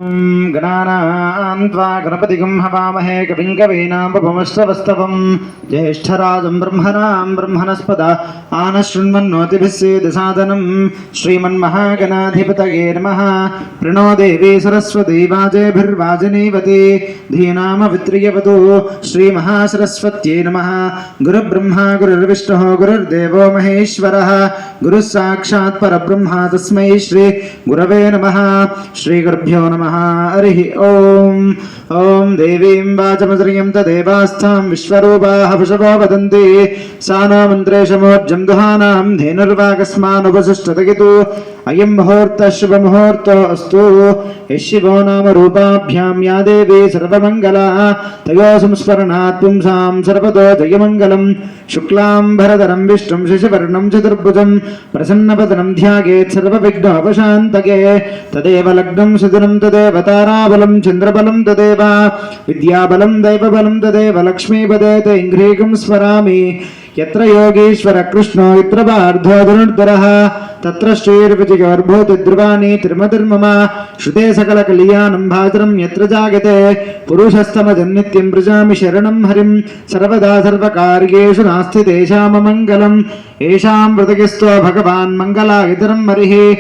गणानां त्वा गणपतिगं हवामहे कविं कवीनामुपमश्रवस्तवं ज्येष्ठराजं ब्रह्मणां ब्रह्मणस्पद आनशृण्वन्नोतिभिः सीदसादनं श्रीमन्महागणाधिपतये नमः। प्रणो देवी सरस्वती वाजेभिर्वाजिनीवती धीनामवित्रियवतु श्रीमहासरस्वत्यै नमः। गुरुब्रह्मा गुरुर्विष्णुः गुरुर्देवो महेश्वरः गुरुः साक्षात् परब्रह्म तस्मै श्री गुरवे नमः। श्रीगुरुभ्यो नमः। हरिः ओम ओम देवीं वाचमश्रियं तदेवास्थां विश्वरूपाः पशवो वदन्ति सा नो मन्त्रेशमोर्जं दुहानां धेनुर्वाकस्मानुपसृष्टतगितु अयं मुहूर्तः शुभमुहूर्तो अस्तु। यः शिवो नाम रूपाभ्यां या देवी सर्वमङ्गला तयोः संस्मरणात् पुंसां सर्वतो जयमङ्गलं। शुक्लाम्बरधरं विष्णुं शशिवर्णं चतुर्भुजं प्रसन्नवदनं ध्यायेत् सर्वविघ्नोपशान्तये। तदेव लग्नं सुदिनं तदेव ताराबलं चन्द्रबलं तदेव विद्याबलं दैवबलं तदेव लक्ष्मीपदे तैङ्घ्रीकं स्मरामि। यत्र योगीश्वर कृष्णो यत्र पार्थो धनुर्धरः तत्र श्रीर्विजयोर्भूतिध्रुवाणि तिर्मतिर्मम। श्रुते सकलकल्याणं भाजरं यत्र जायते पुरुषस्तमजन्नित्यं व्रजामि शरणं हरिं। सर्वदा सर्वकार्येषु नास्ति तेषाममङ्गलम्। येषां हृदयस्थो भगवान् मङ्गलायतरं हरिः।